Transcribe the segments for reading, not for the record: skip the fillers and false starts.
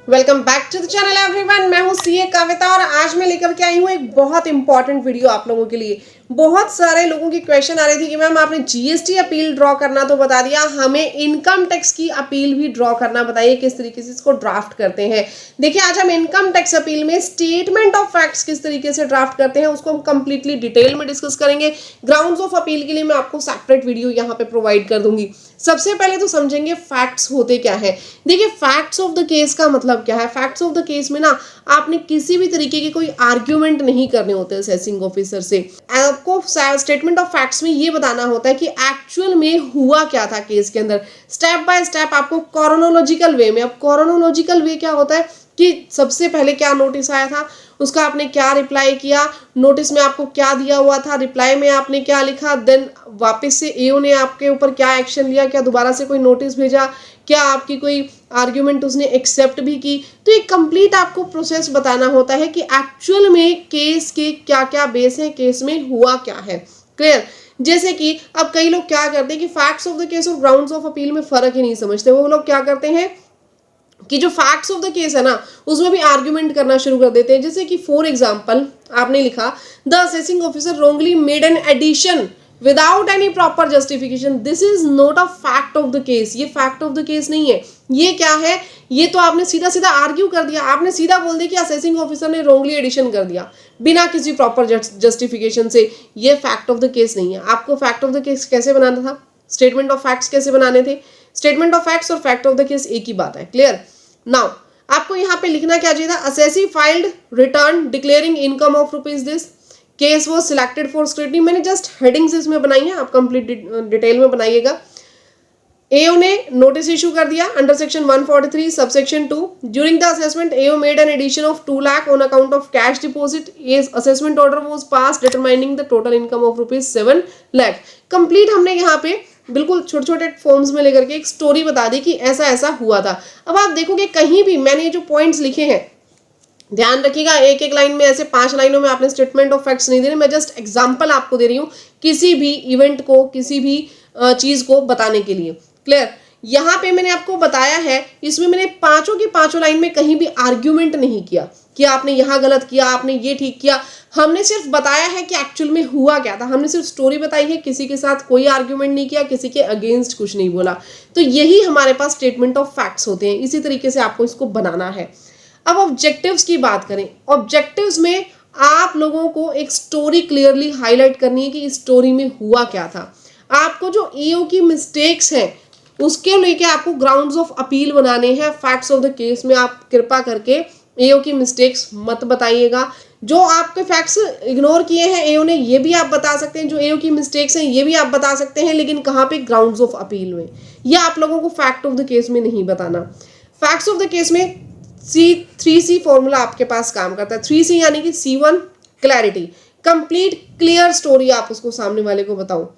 Welcome back to the channel everyone. मैं हूं CA कविता और आज मैं लेकर के आई हूं एक बहुत इंपॉर्टेंट वीडियो आप लोगों के लिए। बहुत सारे लोगों की क्वेश्चन आ रही थी कि मैम आपने जीएसटी अपील ड्रॉ करना तो बता दिया, हमें इनकम टैक्स की अपील भी ड्रॉ करना बताइए, किस तरीके से इसको ड्राफ्ट करते हैं। देखिए आज हम इनकम टैक्स अपील में स्टेटमेंट ऑफ फैक्ट्स किस तरीके से ड्राफ्ट करते हैं उसको हम कंप्लीटली डिटेल में डिस्कस करेंगे। ग्राउंड्स ऑफ अपील के लिए मैं आपको सेपरेट वीडियो यहाँ पे प्रोवाइड कर दूंगी। सबसे पहले तो समझेंगे फैक्ट्स होते क्या है। देखिए फैक्ट्स ऑफ द केस का मतलब क्या है। फैक्ट्स ऑफ द केस में ना आपने किसी भी तरीके के कोई आर्ग्यूमेंट नहीं करने होते असेसिंग ऑफिसर से। आपको स्टेटमेंट ऑफ फैक्ट्स में ये बताना होता है कि एक्चुअल में हुआ क्या था केस के अंदर, स्टेप बाय स्टेप आपको कॉरोनोलॉजिकल वे में। अब कॉरोनोलॉजिकल वे क्या होता है कि सबसे पहले क्या नोटिस आया था, उसका आपने क्या रिप्लाई किया, नोटिस में आपको क्या दिया हुआ था, रिप्लाई में आपने क्या लिखा, देन वापस से एओ ने आपके ऊपर क्या एक्शन लिया, क्या दोबारा से कोई नोटिस भेजा, क्या आपकी कोई आर्ग्यूमेंट उसने एक्सेप्ट भी की। तो एक कंप्लीट आपको प्रोसेस बताना होता है कि एक्चुअल में केस के क्या क्या बेस है, केस में हुआ क्या है। क्लियर। जैसे कि अब कई लोग क्या करते हैं कि फैक्ट्स ऑफ द केस और ग्राउंड्स ऑफ अपील में फर्क ही नहीं समझते। वो लोग क्या करते हैं कि जो फैक्ट्स ऑफ द केस है ना उसमें भी आर्ग्यूमेंट करना शुरू कर देते हैं। जैसे कि फॉर एग्जांपल आपने लिखा the assessing officer wrongly made an addition without any proper justification, this is not a fact of the case. ये फैक्ट ऑफ द केस नहीं है। ये क्या है, ये तो आपने सीधा सीधा आर्ग्यू कर दिया। आपने सीधा बोल दिया कि असेसिंग ऑफिसर ने रोंगली एडिशन कर दिया बिना किसी प्रॉपर जस्टिफिकेशन से। ये फैक्ट ऑफ द केस नहीं है। आपको फैक्ट ऑफ द केस कैसे बनाना था, स्टेटमेंट ऑफ फैक्ट्स कैसे बनाने थे। स्टेटमेंट ऑफ फैक्ट्स और फैक्ट ऑफ द केस एक ही बात है। क्लियर। नाउ आपको यहाँ पे लिखना क्या चाहिए था, assessee filed return declaring income of rupees this, case वो सिलेक्टेड फॉर स्क्रूटनी। मैंने जस्ट हेडिंग्स इसमें बनाई है, आप कंप्लीट डिटेल में बनाइएगा। एओ ने नोटिस इशू कर दिया under section 143 subsection 2। During the assessment AO made an addition of 2 lakh on account of cash deposit. ये assessment order was pass determining the total income of rupees 7 lakh. Complete हमने यहाँ पे बिल्कुल छोटे छोटे फॉर्म्स में लेकर के एक स्टोरी बता दी कि ऐसा ऐसा हुआ था। अब आप देखोगे कहीं भी मैंने जो पॉइंट्स लिखे हैं, ध्यान रखिएगा, एक एक लाइन में ऐसे 5 लाइनों में आपने स्टेटमेंट ऑफ फैक्ट्स नहीं दे रही। मैं जस्ट एग्जांपल आपको दे रही हूँ किसी भी इवेंट को, किसी भी चीज को बताने के लिए। क्लियर। यहाँ पे मैंने आपको बताया है, इसमें मैंने पांचों की पांचों लाइन में कहीं भी आर्ग्यूमेंट नहीं किया कि आपने यहाँ गलत किया, आपने ये ठीक किया। हमने सिर्फ बताया है कि एक्चुअल में हुआ क्या था। हमने सिर्फ स्टोरी बताई है, किसी के साथ कोई आर्ग्यूमेंट नहीं किया, किसी के अगेंस्ट कुछ नहीं बोला। तो यही हमारे पास स्टेटमेंट ऑफ फैक्ट्स होते हैं। इसी तरीके से आपको इसको बनाना है। अब ऑब्जेक्टिव्स की बात करें, ऑब्जेक्टिव्स में आप लोगों को एक स्टोरी क्लियरली हाईलाइट करनी है कि इस स्टोरी में हुआ क्या था। आपको जो ईओ की मिस्टेक्स हैं उसके लेके आपको ग्राउंड्स ऑफ अपील बनाने हैं। फैक्ट्स ऑफ द केस में आप कृपा करके एओ की मिस्टेक्स मत बताइएगा। जो आपके फैक्ट्स इग्नोर किए हैं एओ ने, ये भी आप बता सकते हैं। जो एओ की मिस्टेक्स हैं ये भी आप बता सकते हैं, लेकिन कहाँ पे, ग्राउंड्स ऑफ अपील में। ये आप लोगों को फैक्ट ऑफ द केस में नहीं बताना। फैक्ट्स ऑफ द केस में C3C फॉर्मूला आपके पास काम करता है। 3C यानी कि C1 clarity, complete clear story आप उसको सामने वाले को बताओ।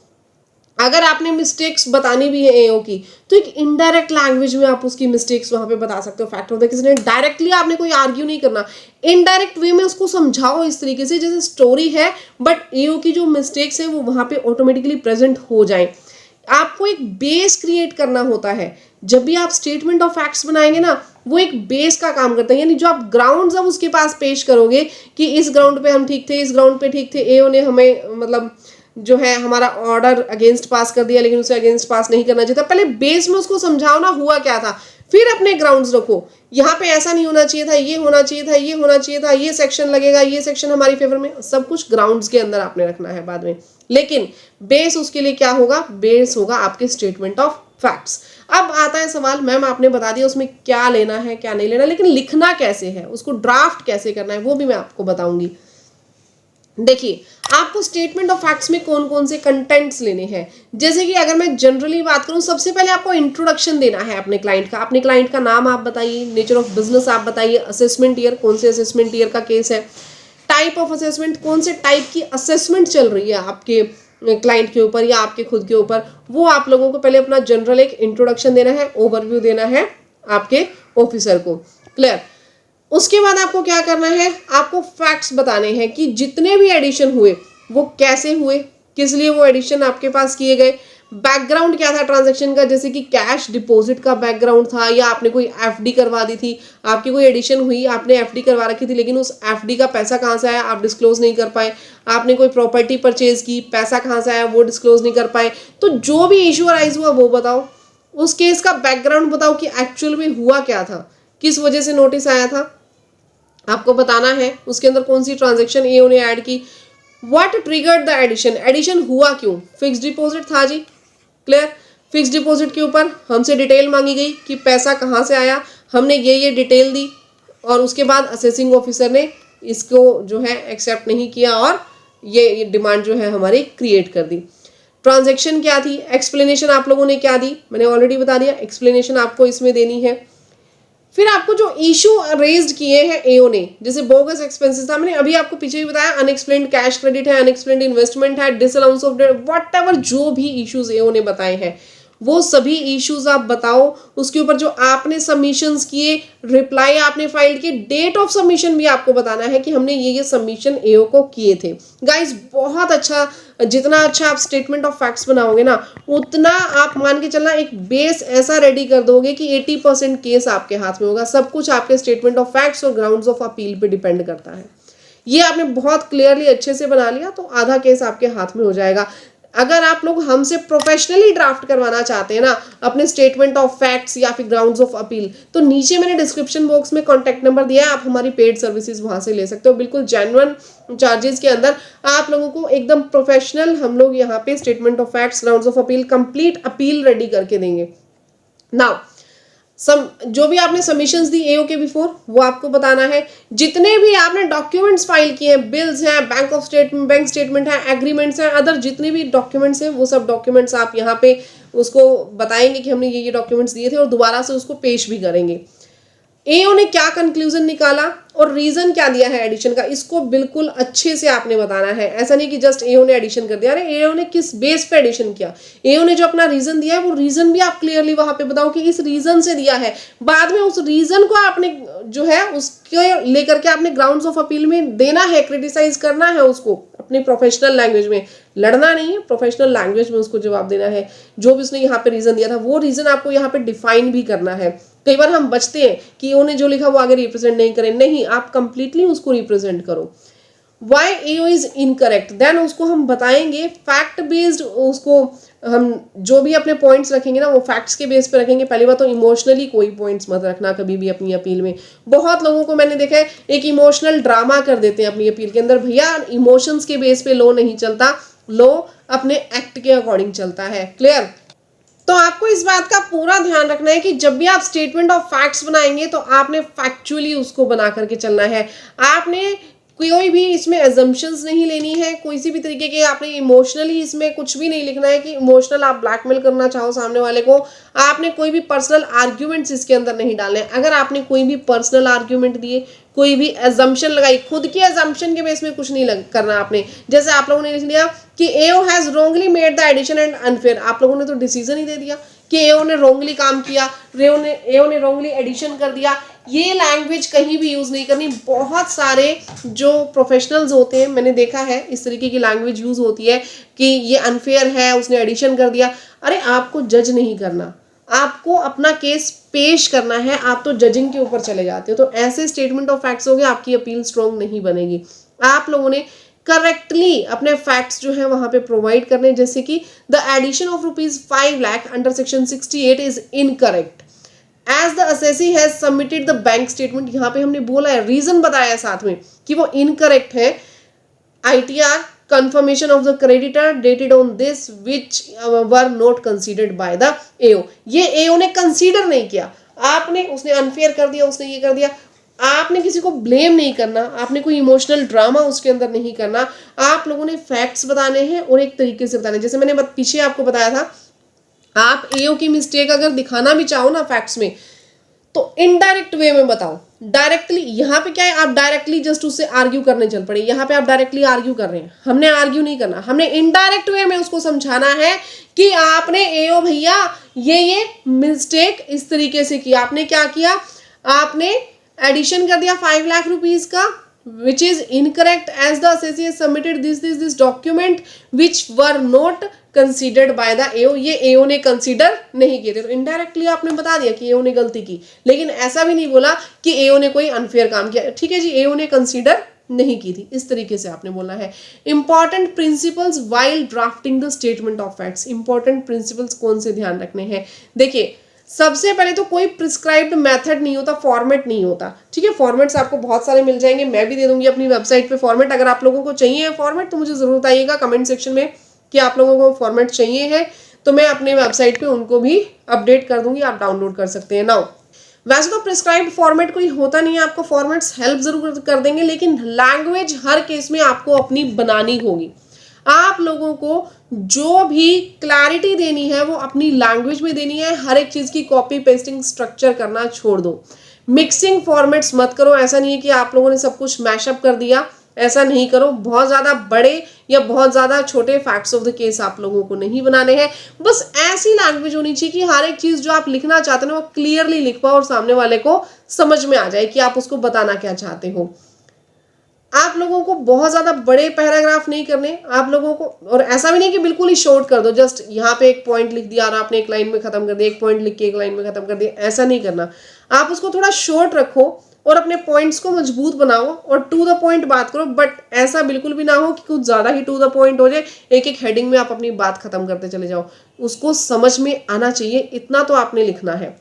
अगर आपने मिस्टेक्स बतानी भी है एओ की तो एक इनडायरेक्ट लैंग्वेज में आप उसकी मिस्टेक्स वहां पे बता सकते हो। फैक्ट ऑफ द केस ने डायरेक्टली आपने कोई आर्ग्यू नहीं करना, इनडायरेक्ट वे में उसको समझाओ इस तरीके से जैसे स्टोरी है, बट एओ की जो मिस्टेक्स है वो वहां पे ऑटोमेटिकली प्रेजेंट हो जाए। आपको एक बेस क्रिएट करना होता है। जब भी आप स्टेटमेंट ऑफ फैक्ट्स बनाएंगे ना, वो एक बेस का काम करता है। यानी जो आप ग्राउंड्स अब उसके पास पेश करोगे कि इस ग्राउंड पे हम ठीक थे, इस ग्राउंड पे ठीक थे, एओ ने हमें मतलब जो है हमारा ऑर्डर अगेंस्ट पास कर दिया, लेकिन उसे अगेंस्ट पास नहीं करना चाहिए था। पहले बेस में उसको समझाओ ना हुआ क्या था, फिर अपने ग्राउंड्स रखो। यहाँ पे ऐसा नहीं होना चाहिए था, ये होना चाहिए था, ये होना चाहिए था, ये सेक्शन लगेगा, ये सेक्शन हमारी फेवर में, सब कुछ ग्राउंड्स के अंदर आपने रखना है बाद में। लेकिन बेस उसके लिए क्या होगा, बेस होगा आपके स्टेटमेंट ऑफ फैक्ट्स। अब आता है सवाल, मैम आपने बता दिया उसमें क्या लेना है क्या नहीं लेना, लेकिन लिखना कैसे है, उसको ड्राफ्ट कैसे करना है, वो भी मैं आपको बताऊंगी। देखिए आपको स्टेटमेंट ऑफ फैक्ट्स में कौन कौन से कंटेंट्स लेने हैं। जैसे कि अगर मैं जनरली बात करूं, सबसे पहले आपको इंट्रोडक्शन देना है अपने क्लाइंट का। अपने क्लाइंट का नाम आप बताइए, नेचर ऑफ बिजनेस आप बताइए, असेसमेंट ईयर कौन से असेसमेंट ईयर का केस है, टाइप ऑफ असेसमेंट कौन से टाइप की असेसमेंट चल रही है आपके क्लाइंट के ऊपर या आपके खुद के ऊपर, वो आप लोगों को पहले अपना जनरल एक इंट्रोडक्शन देना है, ओवरव्यू देना है आपके ऑफिसर को। क्लियर। उसके बाद आपको क्या करना है, आपको फैक्ट्स बताने हैं कि जितने भी एडिशन हुए वो कैसे हुए, किस लिए वो एडिशन आपके पास किए गए, बैकग्राउंड क्या था ट्रांजैक्शन का, जैसे कि कैश डिपॉजिट का बैकग्राउंड था, या आपने कोई एफडी करवा दी थी, आपकी कोई एडिशन हुई, आपने एफडी करवा रखी थी, लेकिन उस एफडी का पैसा कहाँ से आया आप डिस्क्लोज नहीं कर पाए, आपने कोई प्रॉपर्टी परचेज की, पैसा कहाँ से आया वो डिस्क्लोज नहीं कर पाए। तो जो भी इशू अराइज हुआ वो बताओ, उस केस का बैकग्राउंड बताओ कि एक्चुअल में हुआ क्या था, किस वजह से नोटिस आया था, आपको बताना है। उसके अंदर कौन सी ट्रांजेक्शन एओ ने ऐड की, what triggered the addition, addition हुआ क्यों, फिक्स डिपॉजिट था जी, क्लियर। फिक्स डिपॉजिट के ऊपर हमसे डिटेल मांगी गई कि पैसा कहाँ से आया, हमने ये डिटेल दी, और उसके बाद असेसिंग ऑफिसर ने इसको जो है एक्सेप्ट नहीं किया और ये डिमांड जो है हमारी क्रिएट कर दी। ट्रांजैक्शन क्या थी, एक्सप्लेनेशन आप लोगों ने क्या दी, मैंने ऑलरेडी बता दिया, एक्सप्लेनेशन आपको इसमें देनी है। फिर आपको जो इशू रेज्ड किए हैं एओ ने, जैसे बोगस एक्सपेंसेस था, मैंने अभी आपको पीछे भी बताया, अनएक्सप्लेन्ड कैश क्रेडिट है, अनएक्सप्लेन्ड इन्वेस्टमेंट है, डिसअलाउंस ऑफ डेट, व्हाटएवर जो भी इश्यूज एओ ने बताए हैं वो सभी इश्यूज आप बताओ। उसके ऊपर जो आपने सबमिशंस किए, रिप्लाई आपने फाइल किए, डेट ऑफ सबमिशन भी आपको बताना है कि हमने ये सबमिशन एओ को किए थे। गाइस बहुत अच्छा, जितना अच्छा आप स्टेटमेंट ऑफ फैक्ट्स बनाओगे ना, उतना आप मान के चलना एक बेस ऐसा रेडी कर दोगे कि 80% केस आपके हाथ में होगा। सब कुछ आपके स्टेटमेंट ऑफ फैक्ट्स और ग्राउंड्स ऑफ अपील पे डिपेंड करता है। ये आपने बहुत क्लियरली अच्छे से बना लिया तो आधा केस आपके हाथ में हो जाएगा। अगर आप लोग हमसे प्रोफेशनली ड्राफ्ट करवाना चाहते हैं ना अपने स्टेटमेंट ऑफ फैक्ट्स या फिर ग्राउंड्स ऑफ अपील, तो नीचे मैंने डिस्क्रिप्शन बॉक्स में कॉन्टैक्ट नंबर दिया है, आप हमारी पेड सर्विसेज वहां से ले सकते हो, बिल्कुल जेन्युइन चार्जेस के अंदर आप लोगों को एकदम प्रोफेशनल हम लोग यहाँ पे statement of facts, grounds of appeal, complete appeal ready करके देंगे। नाउ जो भी आपने सबमिशंस दी एओ के बिफोर वो आपको बताना है। जितने भी आपने डॉक्यूमेंट्स फाइल किए हैं, बिल्स हैं, बैंक स्टेटमेंट है, एग्रीमेंट्स हैं, अदर जितने भी डॉक्यूमेंट्स हैं वो सब डॉक्यूमेंट्स आप यहाँ पे उसको बताएंगे कि हमने ये डॉक्यूमेंट्स दिए थे और दोबारा से उसको पेश भी करेंगे। एओ ने क्या कंक्लूजन निकाला और रीजन क्या दिया है एडिशन का, इसको बिल्कुल अच्छे से आपने बताना है। ऐसा नहीं कि जस्ट एओ ने एडिशन कर दिया, अरे एओ ने किस बेस पे एडिशन किया, एओ ने जो अपना रीजन दिया है वो रीजन भी आप क्लियरली वहां पे बताओ कि इस रीजन से दिया है। बाद में उस रीजन को आपने जो है उसके लेकर के आपने ग्राउंड्स ऑफ अपील में देना है, क्रिटिसाइज करना है उसको अपनी प्रोफेशनल लैंग्वेज में, लड़ना नहीं है, प्रोफेशनल लैंग्वेज में उसको जवाब देना है। जो भी उसने यहाँ पे रीजन दिया था वो रीजन आपको यहाँ पे डिफाइन भी करना है। कई बार हम बचते हैं कि उन्होंने जो लिखा वो आगे रिप्रेजेंट नहीं करें, नहीं, आप कंप्लीटली उसको रिप्रेजेंट करो। Why AO is incorrect, then उसको हम बताएंगे फैक्ट बेस्ड, उसको हम जो भी अपने पॉइंट्स रखेंगे ना वो फैक्ट्स के बेस पे रखेंगे। पहली बात तो इमोशनली कोई पॉइंट्स मत रखना कभी भी अपनी अपील में। बहुत लोगों को मैंने देखा है एक इमोशनल ड्रामा कर देते हैं अपनी अपील के अंदर। भैया इमोशंस के बेस पे लो नहीं चलता, लो अपने एक्ट के अकॉर्डिंग चलता है। क्लियर? तो आपको इस बात का पूरा ध्यान रखना है कि जब भी आप स्टेटमेंट ऑफ फैक्ट्स बनाएंगे तो आपने फैक्चुअली उसको बना करके चलना है। आपने कोई भी इसमें एजम्पशंस नहीं लेनी है, कोई सी भी तरीके के आपने इमोशनली इसमें कुछ भी नहीं लिखना है कि इमोशनल आप ब्लैकमेल करना चाहो सामने वाले को। आपने कोई भी पर्सनल आर्ग्यूमेंट्स इसके अंदर नहीं डालने हैं। अगर आपने कोई भी पर्सनल आर्ग्यूमेंट दिए, कोई भी एजम्पशन लगाई, खुद की एजम्पशन के बेस में कुछ नहीं करना आपने। जैसे आप लोगों ने लिख दिया कि AO has wrongly made the addition and unfair, आप लोगों ने तो डिसीजन ही दे दिया कि एओ ने रॉन्गली काम किया, एओ ने रॉन्गली एडिशन कर दिया। ये लैंग्वेज कहीं भी यूज नहीं करनी। बहुत सारे जो प्रोफेशनल्स होते हैं मैंने देखा है इस तरीके की लैंग्वेज यूज होती है कि ये अनफेयर है, उसने एडिशन कर दिया। अरे आपको जज नहीं करना, आपको अपना केस पेश करना है, आप तो जजिंग के ऊपर चले जाते हो। तो ऐसे स्टेटमेंट ऑफ फैक्ट्स हो गए, आपकी अपील स्ट्रॉन्ग नहीं बनेगी। आप लोगों ने करेक्टली अपने फैक्ट्स जो है वहां पे प्रोवाइड करने, जैसे कि the addition of ₹5 lakh under section 68 is incorrect as the assessee has submitted the bank statement. यहाँ पे हमने बोला है, रीजन बताया है साथ में कि वो इनकरेक्ट है। ITR confirmation of the creditor dated on this which were not considered by the AO, ये AO ने कंसीडर नहीं किया। आपने, उसने अनफेयर कर दिया, उसने ये कर दिया। आपने किसी को ब्लेम नहीं करना, आपने कोई इमोशनल ड्रामा उसके अंदर नहीं करना। आप लोगों ने फैक्ट्स बताने हैं और एक तरीके से बताने। जैसे मैंने पीछे आपको बताया था, आप AO की मिस्टेक अगर दिखाना भी चाहो ना फैक्ट्स में तो इनडायरेक्ट वे में बताओ। डायरेक्टली यहाँ पे क्या है, आप डायरेक्टली जस्ट उससे आर्ग्यू करने चल पड़े। यहाँ पे आप डायरेक्टली आर्ग्यू कर रहे हैं, हमने आर्ग्यू नहीं करना, हमने इनडायरेक्ट वे में उसको समझाना है कि आपने AO भैया ये मिस्टेक इस तरीके से किया। आपने क्या किया, आपने एडिशन कर दिया 5 लाख रुपीज का, which is incorrect as the assessee has submitted this document which were not considered by the AO, ये एओ ने कंसीडर नहीं किए थे। तो इनडायरेक्टली आपने बता दिया कि एओ ने गलती की, लेकिन ऐसा भी नहीं बोला कि एओ ने कोई अनफेयर काम किया। ठीक है जी, एओ ने कंसीडर नहीं की थी, इस तरीके से आपने बोलना है। Important principles while drafting the statement of facts, important principles कौन से ध्यान रखने हैं? देखिए, सबसे पहले तो कोई प्रिस्क्राइब्ड मेथड नहीं होता, फॉर्मेट नहीं होता। ठीक है, फॉर्मेट्स आपको बहुत सारे मिल जाएंगे, मैं भी दे दूंगी अपनी वेबसाइट पे फॉर्मेट। अगर आप लोगों को चाहिए फॉर्मेट तो मुझे जरूर बताइएगा कमेंट सेक्शन में कि आप लोगों को फॉर्मेट चाहिए है, तो मैं अपने वेबसाइट पे उनको भी अपडेट कर दूंगी, आप डाउनलोड कर सकते हैं। नाउ वैसे तो प्रिस्क्राइब्ड फॉर्मेट कोई होता नहीं है, आपको फॉर्मेट्स हेल्प जरूर कर देंगे, लेकिन लैंग्वेज हर केस में आपको अपनी बनानी होगी। आप लोगों को जो भी क्लैरिटी देनी है वो अपनी लैंग्वेज में देनी है। हर एक चीज की कॉपी पेस्टिंग स्ट्रक्चर करना छोड़ दो, मिक्सिंग फॉर्मेट्स मत करो। ऐसा नहीं है कि आप लोगों ने सब कुछ मैशअप कर दिया, ऐसा नहीं करो। बहुत ज्यादा बड़े या बहुत ज्यादा छोटे फैक्ट्स ऑफ द केस आप लोगों को नहीं बनाने हैं। बस ऐसी लैंग्वेज होनी चाहिए कि हर एक चीज जो आप लिखना चाहते हो वो क्लियरली लिख पाओ और सामने वाले को समझ में आ जाए कि आप उसको बताना क्या चाहते हो। आप लोगों को बहुत ज्यादा बड़े पैराग्राफ नहीं करने आप लोगों को, और ऐसा भी नहीं कि बिल्कुल ही शॉर्ट कर दो, जस्ट यहाँ पे एक पॉइंट लिख दिया और आपने एक लाइन में खत्म कर दिया, एक पॉइंट लिख के एक लाइन में खत्म कर दिया, ऐसा नहीं करना। आप उसको थोड़ा शॉर्ट रखो और अपने पॉइंट्स को मजबूत बनाओ और टू द पॉइंट बात करो, बट ऐसा बिल्कुल भी ना हो कि कुछ ज्यादा ही टू द पॉइंट हो जाए, एक एक हेडिंग में आप अपनी बात खत्म करते चले जाओ। उसको समझ में आना चाहिए, इतना तो आपने लिखना है।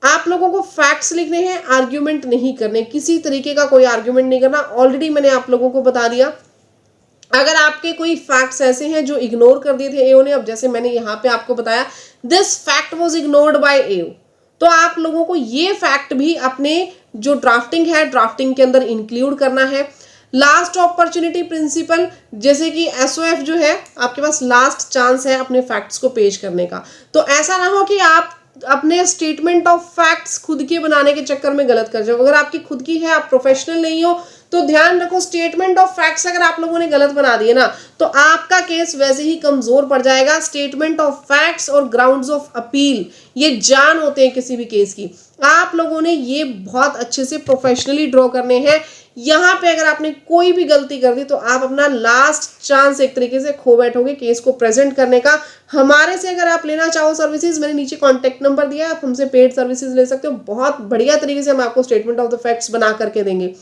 आप लोगों को फैक्ट्स लिखने हैं, आर्ग्यूमेंट नहीं करने, किसी तरीके का कोई आर्ग्यूमेंट नहीं करना। ऑलरेडी मैंने आप लोगों को बता दिया। अगर आपके कोई फैक्ट्स ऐसे हैं जो इग्नोर कर दिए थे एओ ने, अब जैसे मैंने यहाँ पे आपको बताया this fact was ignored by AO, तो आप लोगों को ये फैक्ट भी अपने जो ड्राफ्टिंग है, ड्राफ्टिंग के अंदर इंक्लूड करना है। लास्ट अपॉर्चुनिटी प्रिंसिपल, जैसे कि एसओएफ जो है, आपके पास लास्ट चांस है अपने फैक्ट्स को पेश करने का। तो ऐसा ना हो कि आप अपने स्टेटमेंट ऑफ फैक्ट्स खुद के बनाने के चक्कर में गलत कर जाओ। अगर आपकी खुद की है, आप प्रोफेशनल नहीं हो, तो ध्यान रखो स्टेटमेंट ऑफ फैक्ट्स अगर आप लोगों ने गलत बना दिए ना, तो आपका केस वैसे ही कमजोर पड़ जाएगा। स्टेटमेंट ऑफ फैक्ट्स और ग्राउंड्स ऑफ अपील ये जान होते हैं किसी भी केस की। आप लोगों ने ये बहुत अच्छे से प्रोफेशनली ड्रॉ करने हैं। यहाँ पे अगर आपने कोई भी गलती कर दी तो आप अपना लास्ट चांस एक तरीके से खो बैठोगे केस को प्रेजेंट करने का। हमारे से अगर आप लेना चाहो सर्विसेज, मैंने नीचे कॉन्टेक्ट नंबर दिया है, आप हमसे पेड सर्विसेज ले सकते हो। बहुत बढ़िया तरीके से हम आपको स्टेटमेंट ऑफ द फैक्ट्स बना करके देंगे।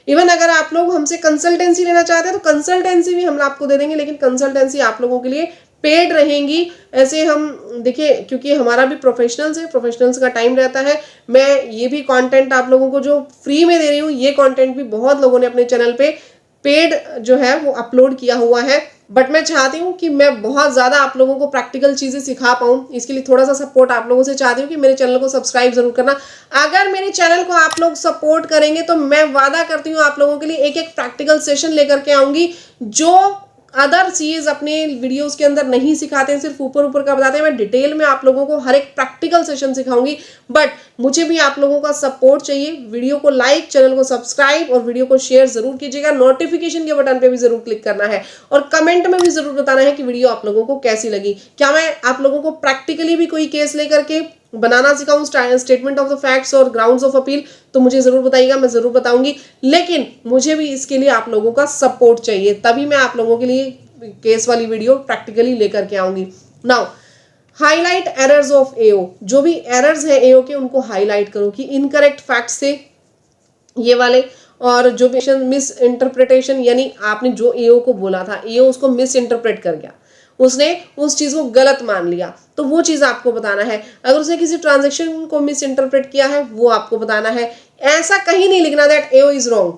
इवन अगर आप लोग हमसे कंसल्टेंसी लेना चाहते हैं तो कंसल्टेंसी भी हम आपको दे देंगे, लेकिन कंसल्टेंसी आप लोगों के लिए पेड रहेंगी। ऐसे हम देखिए, क्योंकि हमारा भी प्रोफेशनल्स का टाइम रहता है। मैं ये भी कंटेंट आप लोगों को जो फ्री में दे रही हूँ, ये कंटेंट भी बहुत लोगों ने अपने चैनल पे पेड जो है वो अपलोड किया हुआ है, बट मैं चाहती हूँ कि मैं बहुत ज़्यादा आप लोगों को प्रैक्टिकल चीज़ें सिखा पाऊँ। इसके लिए थोड़ा सा सपोर्ट आप लोगों से चाहती हूँ कि मेरे चैनल को सब्सक्राइब जरूर करना। अगर मेरे चैनल को आप लोग सपोर्ट करेंगे तो मैं वादा करती हूँ आप लोगों के लिए एक एक प्रैक्टिकल सेशन लेकर के आऊँगी, जो अदर चीज अपने वीडियोस के अंदर नहीं सिखाते हैं, सिर्फ ऊपर ऊपर का बताते हैं। मैं डिटेल में आप लोगों को हर एक प्रैक्टिकल सेशन सिखाऊंगी, बट मुझे भी आप लोगों का सपोर्ट चाहिए। वीडियो को लाइक, चैनल को सब्सक्राइब और वीडियो को शेयर जरूर कीजिएगा। नोटिफिकेशन के बटन पे भी जरूर क्लिक करना है और कमेंट में भी जरूर बताना है कि वीडियो आप लोगों को कैसी लगी। क्या मैं आप लोगों को प्रैक्टिकली भी कोई केस लेकर के बनाना सिखाऊं, स्टेटमेंट ऑफ द फैक्ट्स और ग्राउंड्स ऑफ अपील, तो मुझे जरूर बताइएगा, मैं जरूर बताऊंगी। लेकिन मुझे भी इसके लिए आप लोगों का सपोर्ट चाहिए, तभी मैं आप लोगों के लिए केस वाली वीडियो प्रैक्टिकली लेकर के आऊंगी। Now highlight errors of AO, जो भी एरर्स है एओ के उनको हाईलाइट करो कि इनकरेक्ट फैक्ट्स थे ये वाले, और जो भी मिस इंटरप्रिटेशन, यानी आपने जो एओ को बोला था एओ उसको मिस इंटरप्रेट कर गया, उसने उस चीज को गलत मान लिया, तो वो चीज आपको बताना है। अगर उसने किसी ट्रांजैक्शन को मिस इंटरप्रेट किया है वो आपको बताना है। ऐसा कहीं नहीं लिखना that AO is wrong,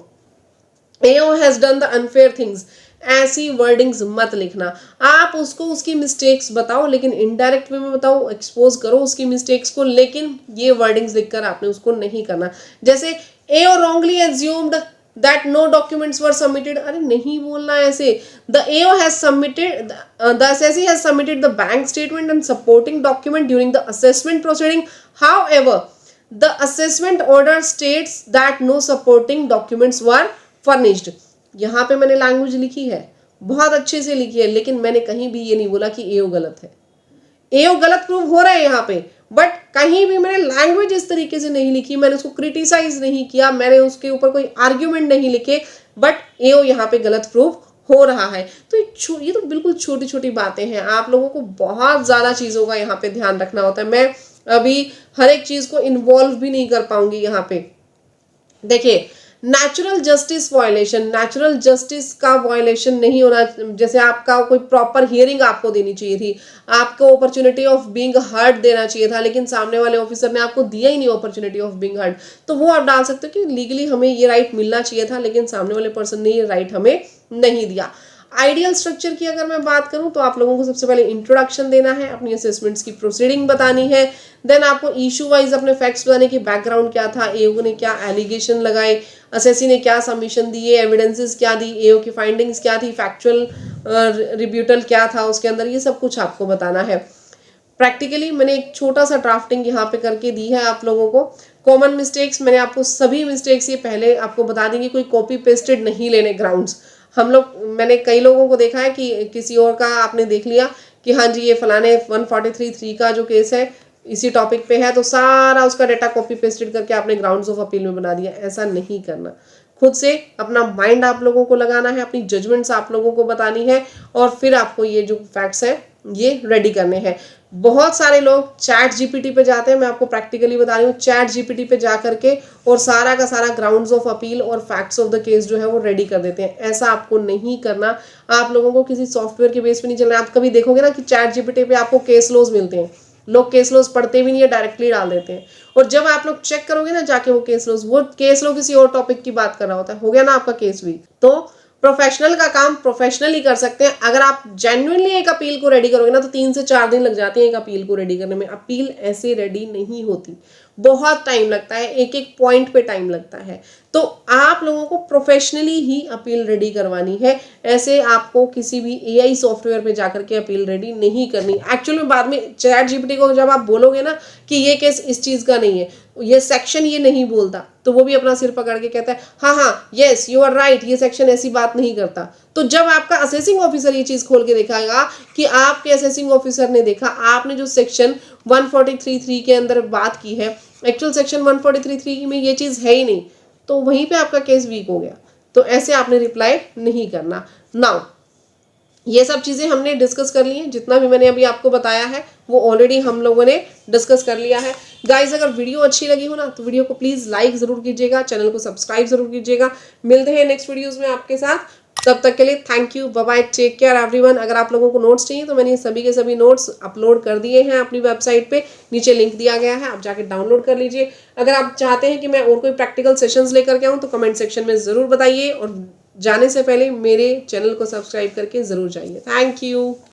AO has done the unfair things, ऐसी वर्डिंग्स मत लिखना। आप उसको उसकी मिस्टेक्स बताओ, लेकिन इनडायरेक्ट वे में बताओ, एक्सपोज करो उसकी मिस्टेक्स को, लेकिन ये वर्डिंग्स लिखकर आपने उसको नहीं करना। जैसे AO wrongly assumed that no documents were submitted, अरे नहीं बोलना ऐसे। the AO has submitted the assessee has submitted the bank statement and supporting document during the assessment proceeding, however the assessment order states that no supporting documents were furnished। यहाँ पे मैंने language लिखी है, बहुत अच्छे से लिखी है, लेकिन मैंने कहीं भी ये नहीं बोला कि एओ गलत है। एओ गलत प्रूव हो रहा है यहाँ पे, बट कहीं भी मैंने लैंग्वेज इस तरीके से नहीं लिखी, मैंने उसको क्रिटिसाइज नहीं किया, मैंने उसके ऊपर कोई आर्ग्यूमेंट नहीं लिखे, बट एओ यहाँ पे गलत प्रूव हो रहा है। तो ये तो बिल्कुल छोटी छोटी बातें हैं, आप लोगों को बहुत ज़्यादा चीज़ों का यहाँ पे ध्यान रखना होता है। मैं अभी हर एक चीज़ को इन्वॉल्व भी नहीं कर पाऊंगी यहाँ पे। देखिए, natural justice violation, natural justice का वायलेशन नहीं होना। जैसे आपका कोई प्रॉपर हियरिंग आपको देनी चाहिए थी, आपको अपॉर्चुनिटी ऑफ बीइंग हर्ड देना चाहिए था, लेकिन सामने वाले ऑफिसर ने आपको दिया ही नहीं अपॉर्चुनिटी ऑफ बीइंग हर्ड, तो वो आप डाल सकते हो कि लीगली हमें ये राइट मिलना चाहिए था, लेकिन सामने वाले पर्सन ने ये राइट हमें नहीं दिया। आइडियल स्ट्रक्चर की अगर मैं बात करूं तो आप लोगों को सबसे पहले इंट्रोडक्शन देना है, अपनी असेसमेंट्स की प्रोसीडिंग बतानी है, देन आपको इशू वाइज अपने फैक्ट्स बताने की बैकग्राउंड क्या था, एओ ने क्या एलिगेशन लगाए, असेसी ने क्या सबमिशन दिए, एविडेंसेस क्या दी, एओ की फाइंडिंग्स क्या थी, फैक्चुअल रिब्यूटल क्या था उसके अंदर, ये सब कुछ आपको बताना है। प्रैक्टिकली मैंने एक छोटा सा ड्राफ्टिंग यहाँ पे करके दी है आप लोगों को। कॉमन मिस्टेक्स मैंने आपको सभी मिस्टेक्स ये पहले आपको बता देंगे, कोई कॉपी पेस्टेड नहीं लेने ग्राउंड्स। हम लोग, मैंने कई लोगों को देखा है कि किसी और का आपने देख लिया कि हाँ जी ये फलाने 143(3) का जो केस है इसी टॉपिक पे है, तो सारा उसका डेटा कॉपी पेस्टेड करके आपने ग्राउंड्स ऑफ अपील में बना दिया। ऐसा नहीं करना, खुद से अपना माइंड आप लोगों को लगाना है, अपनी जजमेंट्स आप लोगों को बतानी है, और फिर आपको ये जो फैक्ट्स है ये रेडी करने हैं। बहुत सारे लोग चैट जीपीटी पे जाते हैं, मैं आपको प्रैक्टिकली बता रही हूँ, चैट जीपीटी पे जा करके और सारा का सारा ग्राउंड्स ऑफ अपील और फैक्ट्स ऑफ द केस जो है वो रेडी कर देते हैं। ऐसा आपको नहीं करना। आप लोगों को किसी सॉफ्टवेयर के बेस पे नहीं चलना। आप कभी देखोगे ना कि चैट जीपीटी पे आपको केस लॉज मिलते हैं, लोग केस लॉज पढ़ते भी नहीं है, डायरेक्टली डाल देते हैं, और जब आप लोग चेक करोगे ना जाके वो केस लॉ किसी और टॉपिक की बात कर रहा होता है, हो गया ना आपका केस भी। तो प्रोफेशनल का काम प्रोफेशनल ही कर सकते हैं। अगर आप जेन्युइनली एक अपील को रेडी करोगे ना तो 3 से 4 दिन लग जाते हैं एक अपील को रेडी करने में। अपील ऐसे रेडी नहीं होती, बहुत टाइम लगता है, एक एक पॉइंट पे टाइम लगता है। तो आप लोगों को प्रोफेशनली ही अपील रेडी करवानी है। ऐसे आपको किसी भी एआई सॉफ्टवेयर पे जाकर के अपील रेडी नहीं करनी। एक्चुअल में बाद में चैट जीपीटी को जब आप बोलोगे ना कि ये केस इस चीज का नहीं है, ये सेक्शन ये नहीं बोलता, तो वो भी अपना सिर पकड़ के कहता है हाँ यस यू आर राइट, ये सेक्शन ऐसी बात नहीं करता। तो जब आपका असेसिंग ऑफिसर ये चीज खोल के दिखाएगा कि आपके असेसिंग ऑफिसर ने देखा आपने जो सेक्शन 143(3) के अंदर बात की है, एक्चुअल सेक्शन 143(3) में ये चीज है ही नहीं, तो वहीं पे आपका केस वीक हो गया। तो ऐसे आपने रिप्लाई नहीं करना। नाउ ये सब चीज़ें हमने डिस्कस कर ली हैं, जितना भी मैंने अभी आपको बताया है वो ऑलरेडी हम लोगों ने डिस्कस कर लिया है। गाइज अगर वीडियो अच्छी लगी हो ना तो वीडियो को प्लीज़ लाइक ज़रूर कीजिएगा, चैनल को सब्सक्राइब ज़रूर कीजिएगा। मिलते हैं नेक्स्ट वीडियोज़ में आपके साथ, तब तक के लिए thank you, bye bye, take care everyone. अगर आप लोगों को नोट्स चाहिए तो मैंने सभी के सभी नोट्स अपलोड कर दिए हैं अपनी वेबसाइट पे, नीचे लिंक दिया गया है, आप जाके डाउनलोड कर लीजिए। अगर आप चाहते हैं कि मैं और कोई प्रैक्टिकल सेशंस लेकर के आऊँ तो कमेंट सेक्शन में ज़रूर बताइए, और जाने से पहले मेरे चैनल को सब्सक्राइब करके ज़रूर जाइए। Thank you.